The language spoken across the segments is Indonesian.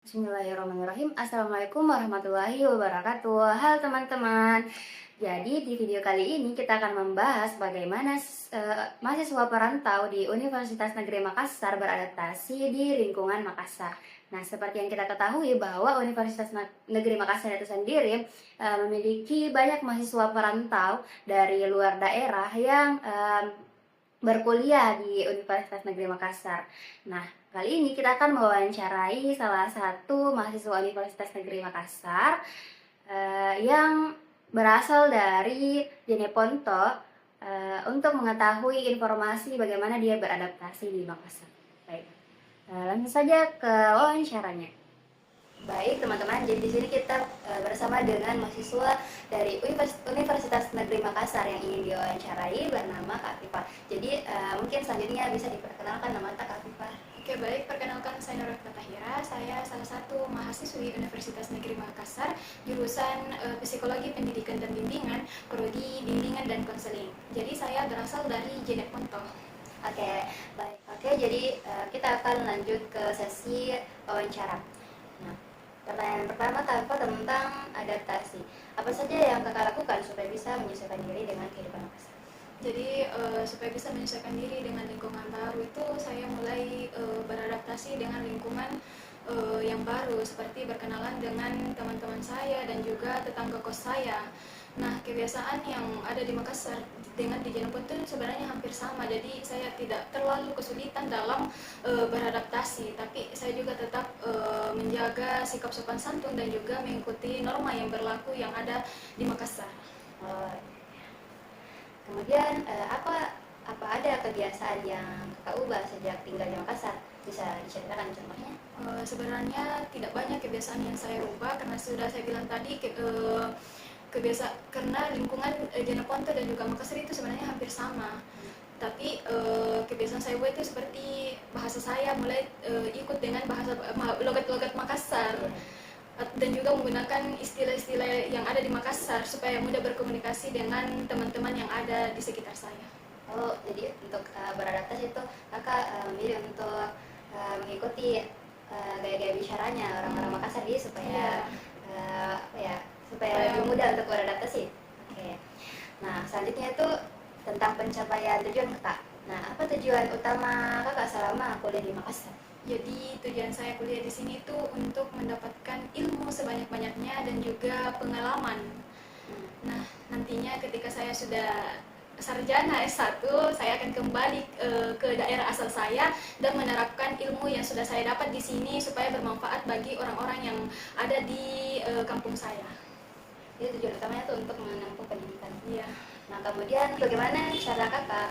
Bismillahirrahmanirrahim. Assalamualaikum warahmatullahi wabarakatuh. Halo teman-teman. Jadi di video kali ini kita akan membahas bagaimana mahasiswa perantau di Universitas Negeri Makassar beradaptasi di lingkungan Makassar. Nah, seperti yang kita ketahui bahwa Universitas Negeri Makassar itu sendiri memiliki banyak mahasiswa perantau dari luar daerah yang berkuliah di Universitas Negeri Makassar. Nah, kali ini kita akan mewawancarai salah satu mahasiswa Universitas Negeri Makassar yang berasal dari Jeneponto untuk mengetahui informasi bagaimana dia beradaptasi di Makassar. Baik, langsung saja ke wawancaranya. Baik teman-teman, jadi di sini kita bersama dengan mahasiswa dari Universitas Negeri Makassar yang ingin diwawancarai bernama Kak Afifah. Jadi mungkin selanjutnya bisa diperkenalkan nama Kak Afifah. Oke, baik. Perkenalkan, saya Nurul Fatahira. Saya salah satu mahasiswi Universitas Negeri Makassar, jurusan Psikologi Pendidikan dan Bimbingan, prodi Bimbingan dan Konseling. Jadi saya berasal dari Jeneponto. Oke, baik. Oke, jadi kita akan lanjut ke sesi wawancara. Nah, pertanyaan pertama Kak Afifah tentang adaptasi. Apa saja yang Kakak lakukan supaya bisa menyesuaikan diri dengan kehidupan Makassar? Jadi supaya bisa menyesuaikan diri dengan lingkungan baru itu saya mulai beradaptasi dengan lingkungan yang baru, seperti berkenalan dengan teman-teman saya dan juga tetangga kos saya. Nah, kebiasaan yang ada di Makassar dengan di Jeneponto sebenarnya hampir sama, jadi saya tidak terlalu kesulitan dalam beradaptasi, tapi saya juga tetap menjaga sikap sopan santun dan juga mengikuti norma yang berlaku yang ada di Makassar. Oh, kemudian apa ada kebiasaan yang Kakak ubah sejak tinggal di Makassar? Bisa diceritakan contohnya? Sebenarnya tidak banyak kebiasaan yang saya ubah karena sudah saya bilang tadi karena lingkungan Jeneponto dan juga Makassar itu sebenarnya hampir sama. Tapi kebiasaan saya ubah itu seperti bahasa saya mulai ikut dengan bahasa logat-logat Makassar. Dan juga menggunakan istilah-istilah yang ada di Makassar supaya mudah berkomunikasi dengan teman-teman yang ada di sekitar saya. Oh, jadi untuk beradaptasi itu Kakak memilih untuk mengikuti gaya-gaya bicaranya orang-orang Makassar jadi supaya supaya lebih mudah untuk beradaptasi. Oke. Nah, selanjutnya itu tentang pencapaian tujuan Kakak. Nah, apa tujuan utama Kakak selama kuliah di Makassar? Jadi tujuan saya kuliah di sini itu untuk mendapatkan ilmu sebanyak-banyaknya dan juga pengalaman. Nah, nantinya ketika saya sudah sarjana S1, saya akan kembali ke daerah asal saya dan menerapkan ilmu yang sudah saya dapat di sini supaya bermanfaat bagi orang-orang yang ada di kampung saya. Jadi tujuan utamanya itu untuk menempuh pendidikan. Iya. Nah, kemudian bagaimana cara Kakak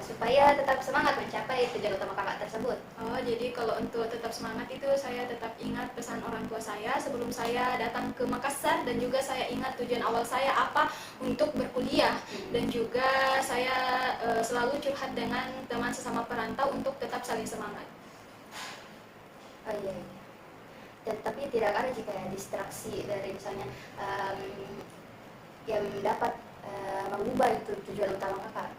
supaya tetap semangat mencapai tujuan utama Kakak tersebut? Oh, jadi kalau untuk tetap semangat itu saya tetap ingat pesan orang tua saya sebelum saya datang ke Makassar, dan juga saya ingat tujuan awal saya apa untuk berkuliah, dan juga saya selalu curhat dengan teman sesama perantau untuk tetap saling semangat. Oh iya, iya. Dan tapi tidak ada jika distraksi dari misalnya yang dapat mengubah itu tujuan utama Kakak.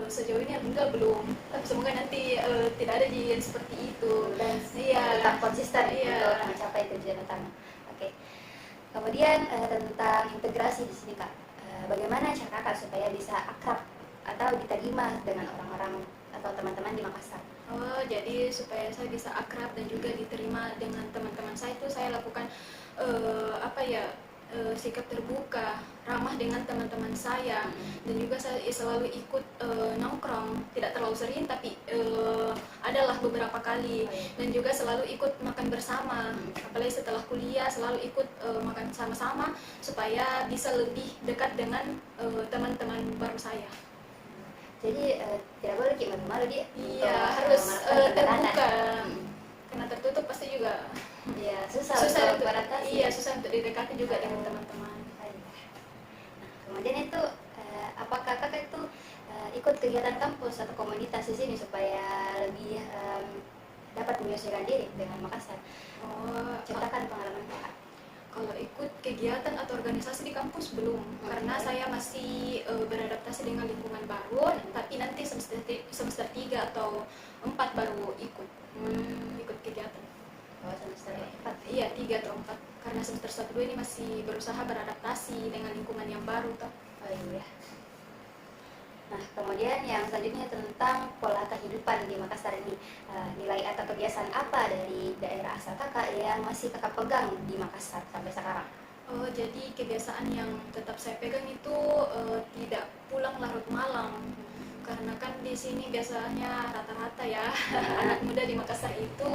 Sejauh ini alhamdulillah belum, tapi semoga nanti tidak ada yang seperti itu Dan iya tetap konsisten iya. untuk mencapai tujuan utama. Oke. Kemudian tentang integrasi di sini Kak, bagaimana cara Kakak supaya bisa akrab atau diterima dengan orang-orang atau teman-teman di Makassar? Oh, jadi supaya saya bisa akrab dan juga diterima dengan teman-teman saya itu saya lakukan sikap terbuka, ramah dengan teman-teman saya, dan juga saya selalu ikut nongkrong, tidak terlalu sering tapi adalah beberapa kali, dan juga selalu ikut makan bersama, apalagi setelah kuliah selalu ikut makan sama-sama supaya bisa lebih dekat dengan teman-teman baru saya. Jadi tidak boleh kayak malu-malu dia. Iya, harus terbuka. Karena tertutup pasti juga Ya, susah untuk beradaptasi. Iya, susah untuk didekati juga dengan teman-teman. Nah, kemudian itu apakah Kakak itu ikut kegiatan kampus atau komunitas di sini supaya lebih dapat menyesuaikan diri dengan Makassar? Oh, Ceritakan pengalaman Kakak. kalau ikut kegiatan atau organisasi di kampus belum, karena saya masih beradaptasi dengan lingkungan baru, tapi nanti semester 3 atau 4 baru ikut kegiatan. Oh, semester 4. Iya, 3 atau 4. Karena semester 1 2 ini masih berusaha beradaptasi dengan lingkungan yang baru toh. Oh iya. Nah, kemudian yang selanjutnya tentang pola kehidupan di Makassar ini. Nilai atau kebiasaan apa dari daerah asal kakak yang masih kakak pegang di Makassar sampai sekarang? Oh, jadi kebiasaan yang tetap saya pegang itu tidak pulang larut malam. Karena kan di sini biasanya rata-rata ya anak muda di Makassar itu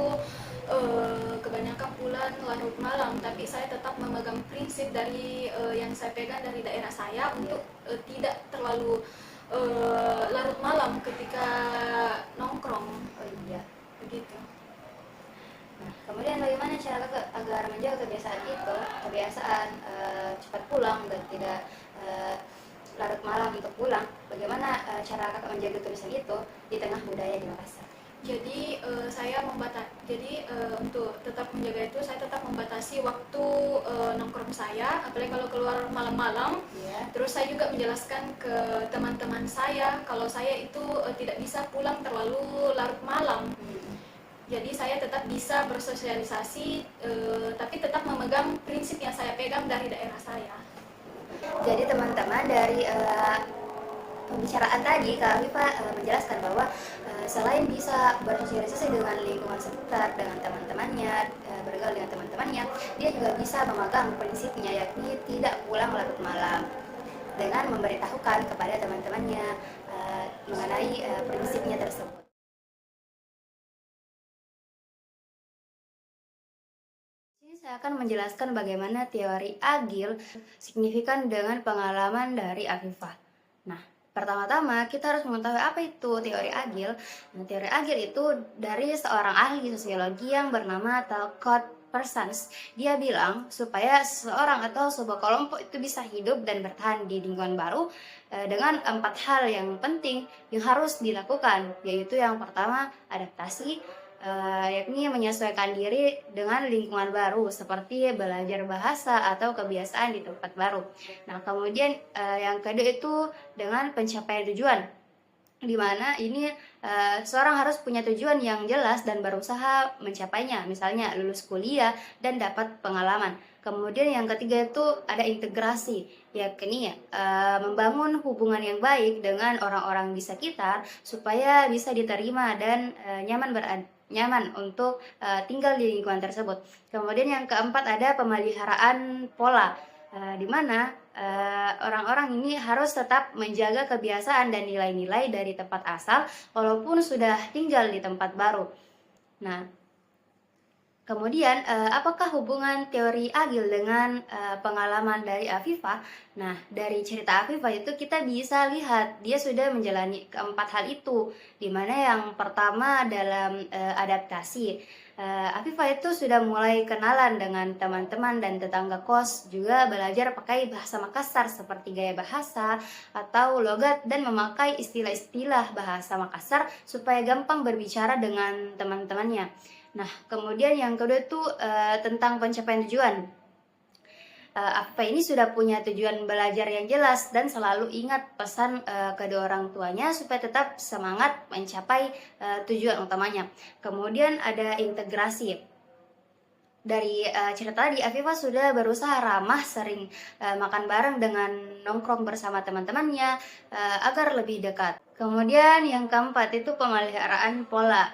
kebanyakan pulang larut malam, tapi saya tetap memegang prinsip dari yang saya pegang dari daerah saya untuk tidak terlalu larut malam ketika nongkrong. Oh iya. Begitu. Nah, kemudian bagaimana cara kakak agar menjaga kebiasaan itu, kebiasaan cepat pulang dan tidak larut malam untuk pulang? Bagaimana cara kakak menjaga kebiasaan itu di tengah budaya di Makassar? Jadi untuk tetap menjaga itu saya tetap membatasi waktu nongkrong saya, apalagi kalau keluar malam-malam. Iya. Terus saya juga menjelaskan ke teman-teman saya kalau saya itu tidak bisa pulang terlalu larut malam. Jadi saya tetap bisa bersosialisasi, tapi tetap memegang prinsip yang saya pegang dari daerah saya. Jadi teman-teman dari pembicaraan tadi Kak Viva menjelaskan bahwa selain bisa bersosialisasi dengan lingkungan sekitar, dengan teman-temannya, bergaul dengan teman-temannya, dia juga bisa memegang prinsipnya, yakni tidak pulang larut malam, dengan memberitahukan kepada teman-temannya mengenai prinsipnya tersebut. Ini saya akan menjelaskan bagaimana teori agil signifikan dengan pengalaman dari Afifah. Nah, pertama-tama kita harus mengetahui apa itu teori agil. Nah, teori agil itu dari seorang ahli sosiologi yang bernama Talcott Parsons. Dia bilang supaya seseorang atau sebuah kelompok itu bisa hidup dan bertahan di lingkungan baru dengan 4 hal yang penting yang harus dilakukan, yaitu yang pertama adaptasi, yakni menyesuaikan diri dengan lingkungan baru seperti belajar bahasa atau kebiasaan di tempat baru. Nah, kemudian yang kedua itu dengan pencapaian tujuan, di mana ini seorang harus punya tujuan yang jelas dan berusaha mencapainya, misalnya lulus kuliah dan dapat pengalaman. Kemudian yang ketiga itu ada integrasi, yakni membangun hubungan yang baik dengan orang-orang di sekitar supaya bisa diterima dan nyaman untuk tinggal di lingkungan tersebut. Kemudian yang keempat ada pemeliharaan pola, di mana orang-orang ini harus tetap menjaga kebiasaan dan nilai-nilai dari tempat asal walaupun sudah tinggal di tempat baru. Nah, kemudian apakah hubungan teori agil dengan pengalaman dari Afifah? Nah, dari cerita Afifah itu kita bisa lihat dia sudah menjalani keempat hal itu, di mana yang pertama dalam adaptasi. Afifah itu sudah mulai kenalan dengan teman-teman dan tetangga kos, juga belajar pakai bahasa Makassar seperti gaya bahasa atau logat dan memakai istilah-istilah bahasa Makassar supaya gampang berbicara dengan teman-temannya. Nah, kemudian yang kedua itu tentang pencapaian tujuan. Afifah ini sudah punya tujuan belajar yang jelas dan selalu ingat pesan kedua orang tuanya supaya tetap semangat mencapai tujuan utamanya. Kemudian ada integrasi. Dari cerita tadi, Afifah sudah berusaha ramah, sering makan bareng dengan nongkrong bersama teman-temannya agar lebih dekat. Kemudian yang keempat itu pemeliharaan pola,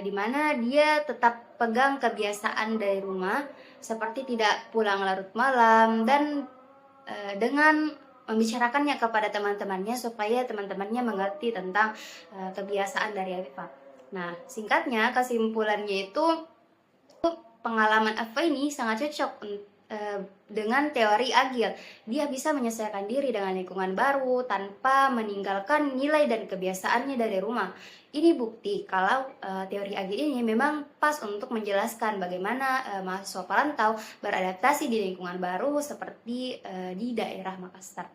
di mana dia tetap pegang kebiasaan dari rumah seperti tidak pulang larut malam dan dengan membicarakannya kepada teman-temannya supaya teman-temannya mengerti tentang kebiasaan dari Afifah. Nah, singkatnya kesimpulannya itu pengalaman Afifah ini sangat cocok dengan teori agil. Dia bisa menyesuaikan diri dengan lingkungan baru tanpa meninggalkan nilai dan kebiasaannya dari rumah. Ini bukti kalau teori agil ini memang pas untuk menjelaskan bagaimana mahasiswa perantau beradaptasi di lingkungan baru seperti di daerah Makassar.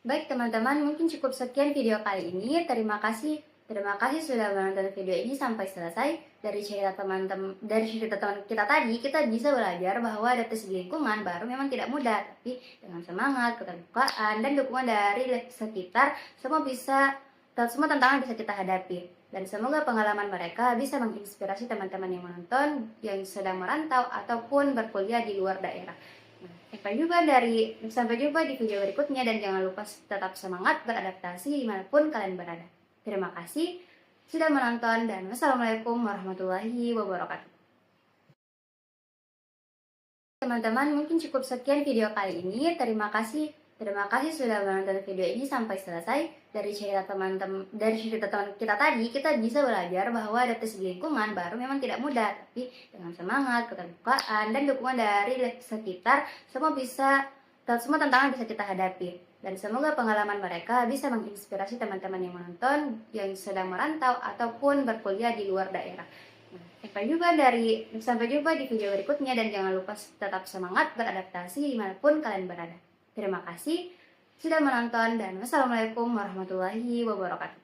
Baik teman-teman, mungkin cukup sekian video kali ini. Terima kasih sudah menonton video ini sampai selesai. Dari cerita teman kita tadi, kita bisa belajar bahwa adaptasi di lingkungan baru memang tidak mudah, tapi dengan semangat, keterbukaan, dan dukungan dari sekitar, semua tantangan bisa kita hadapi. Dan semoga pengalaman mereka bisa menginspirasi teman-teman yang menonton yang sedang merantau ataupun berkuliah di luar daerah. Nah, sampai jumpa di video berikutnya dan jangan lupa tetap semangat beradaptasi dimanapun kalian berada. Terima kasih sudah menonton dan wassalamualaikum warahmatullahi wabarakatuh. Teman-teman, mungkin cukup sekian video kali ini. Terima kasih sudah menonton video ini sampai selesai. Dari cerita teman kita tadi, kita bisa belajar bahwa adaptasi di lingkungan baru memang tidak mudah, tapi dengan semangat, keterbukaan, dan dukungan dari sekitar, semua tantangan bisa kita hadapi. Dan semoga pengalaman mereka bisa menginspirasi teman-teman yang menonton yang sedang merantau ataupun berkuliah di luar daerah. Sampai jumpa di video berikutnya dan jangan lupa tetap semangat beradaptasi dimanapun kalian berada. Terima kasih sudah menonton dan wassalamualaikum warahmatullahi wabarakatuh.